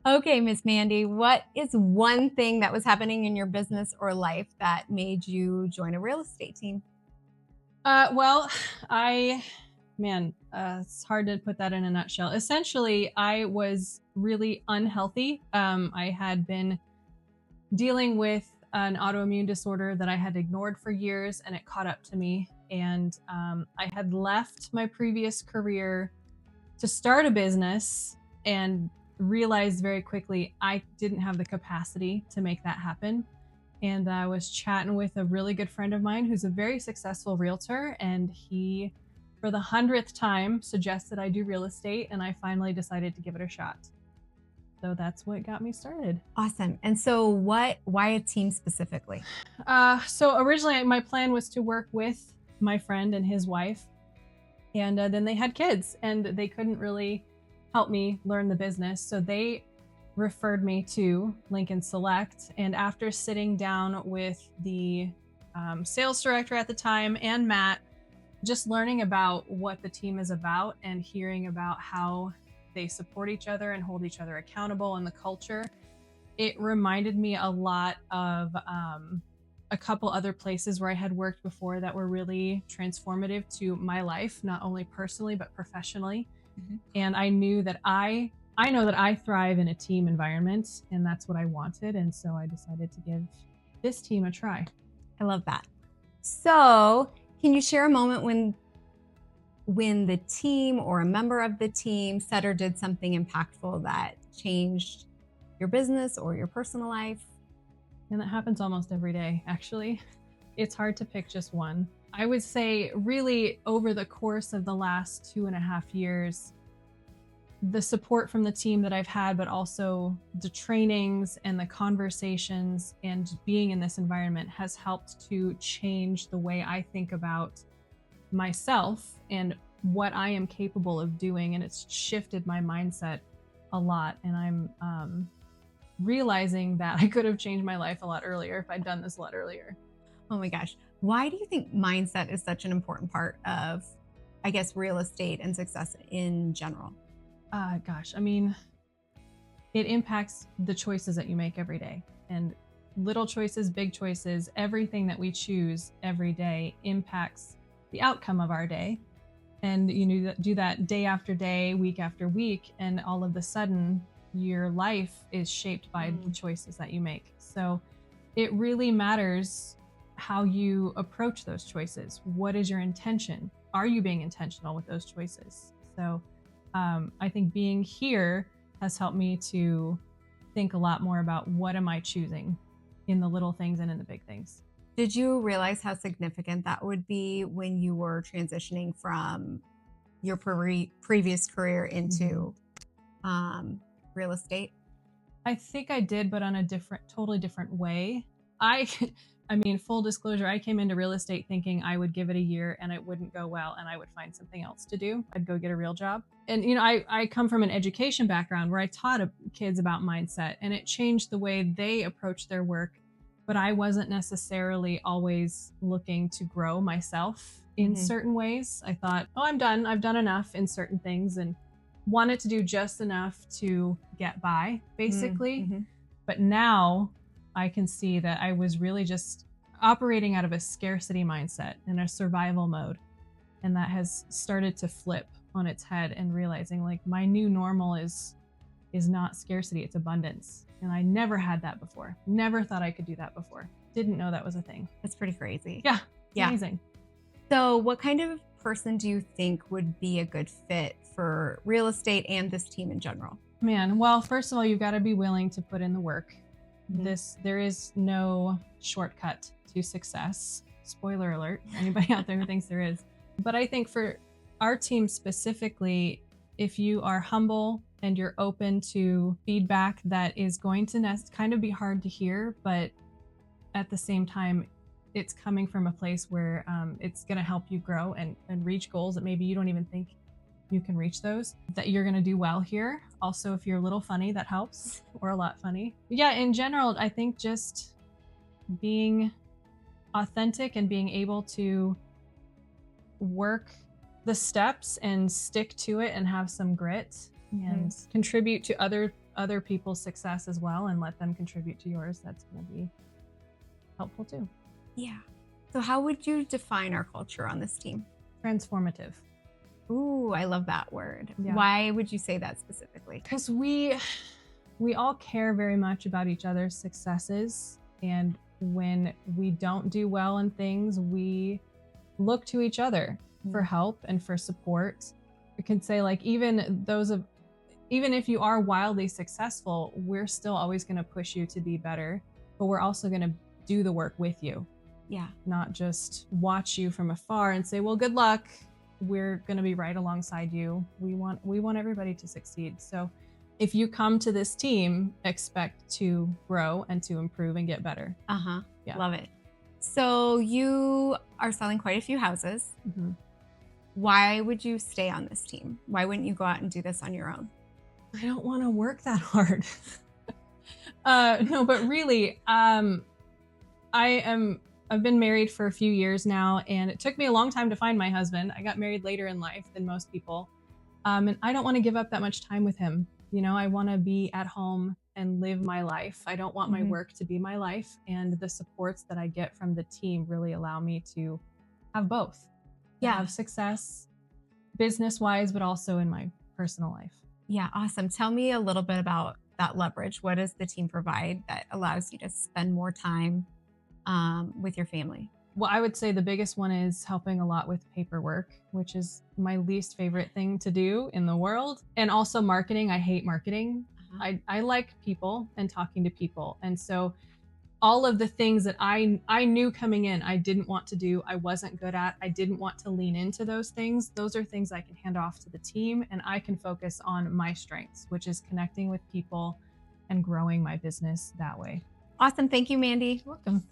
Okay, Miss Mandy, what is one thing that was happening in your business or life that made you join a real estate team? Well, I, it's hard to put that in a nutshell. Essentially, I was really unhealthy. I had been dealing with an autoimmune disorder that I had ignored for years, and it caught up to me. And I had left my previous career to start a business and realized very quickly I didn't have the capacity to make that happen. And I was chatting with a really good friend of mine who's a very successful realtor, and he, for the 100th time, suggested I do real estate, and I finally decided to give it a shot. So that's what got me started. Awesome. And so why a team specifically? So originally, my plan was to work with my friend and his wife, and then they had kids, and they couldn't really help me learn the business. So they referred me to Lincoln Select. And after sitting down with the sales director at the time and Matt, just learning about what the team is about and hearing about how they support each other and hold each other accountable and the culture, it reminded me a lot of a couple other places where I had worked before that were really transformative to my life, not only personally, but professionally. Mhm. And I knew that I know that I thrive in a team environment, and that's what I wanted. And so I decided to give this team a try. I love that. So, can you share a moment when the team or a member of the team said or did something impactful that changed your business or your personal life? And that happens almost every day, actually. It's hard to pick just one. I would say, really, over the course of the last 2.5 years, the support from the team that I've had, but also the trainings and the conversations and being in this environment has helped to change the way I think about myself and what I am capable of doing. And it's shifted my mindset a lot. And I'm realizing that I could have changed my life a lot earlier if I'd done this a lot earlier. Oh my gosh. Why do you think mindset is such an important part of, I guess, real estate and success in general? Gosh, I mean, it impacts the choices that you make every day. And little choices, big choices, everything that we choose every day impacts the outcome of our day. And you do that day after day, week after week, and all of a sudden your life is shaped by the choices that you make. So it really matters how you approach those choices. What is your intention? Are you being intentional with those choices? So I think being here has helped me to think a lot more about what am I choosing in the little things and in the big things. Did you realize how significant that would be when you were transitioning from your previous career into real estate? I think I did, but on a totally different way. I, I mean, full disclosure, I came into real estate thinking I would give it a year and it wouldn't go well and I would find something else to do. I'd go get a real job. And, I come from an education background where I taught kids about mindset, and it changed the way they approach their work. But I wasn't necessarily always looking to grow myself in certain ways. I thought, oh, I'm done. I've done enough in certain things, and wanted to do just enough to get by, basically. But now I can see that I was really just operating out of a scarcity mindset in a survival mode. And that has started to flip on its head, and realizing like my new normal is not scarcity, it's abundance. And I never had that before. Never thought I could do that before. Didn't know that was a thing. That's pretty crazy. Yeah. Yeah. Amazing. So, what kind of person do you think would be a good fit for real estate and this team in general? Man, well, first of all, you've got to be willing to put in the work. There is no shortcut to success. Spoiler alert, anybody out there who thinks there is. But I think for our team specifically, if you are humble and you're open to feedback that is going to kind of be hard to hear, but at the same time, it's coming from a place where it's going to help you grow and reach goals that maybe you don't even think you can reach those, that you're going to do well here. Also, if you're a little funny, that helps, or a lot funny. But yeah, in general, I think just being authentic and being able to work the steps and stick to it and have some grit and contribute to other other people's success as well and let them contribute to yours, that's going to be helpful too. Yeah. So how would you define our culture on this team? Transformative. Ooh, I love that word. Yeah. Why would you say that specifically? Because we all care very much about each other's successes, and when we don't do well in things, we look to each other for help and for support. We can say, like, even if you are wildly successful, we're still always going to push you to be better, but we're also going to do the work with you. Yeah. Not just watch you from afar and say, well, good luck. We're going to be right alongside you. We want everybody to succeed. So if you come to this team, expect to grow and to improve and get better. Yeah. Love it. So you are selling quite a few houses. Mm-hmm. Why would you stay on this team? Why wouldn't you go out and do this on your own? I don't want to work that hard. No, but really, I've been married for a few years now, and it took me a long time to find my husband. I got married later in life than most people. And I don't want to give up that much time with him. You know, I want to be at home and live my life. I don't want my work to be my life. And the supports that I get from the team really allow me to have both. Yeah. Have success business-wise, but also in my personal life. Yeah, awesome. Tell me a little bit about that leverage. What does the team provide that allows you to spend more time with your family? Well, I would say the biggest one is helping a lot with paperwork, which is my least favorite thing to do in the world. And also marketing. I hate marketing. I like people and talking to people. And so all of the things that I knew coming in, I didn't want to do, I wasn't good at, I didn't want to lean into those things. Those are things I can hand off to the team, and I can focus on my strengths, which is connecting with people and growing my business that way. Awesome. Thank you, Mandy. You're welcome.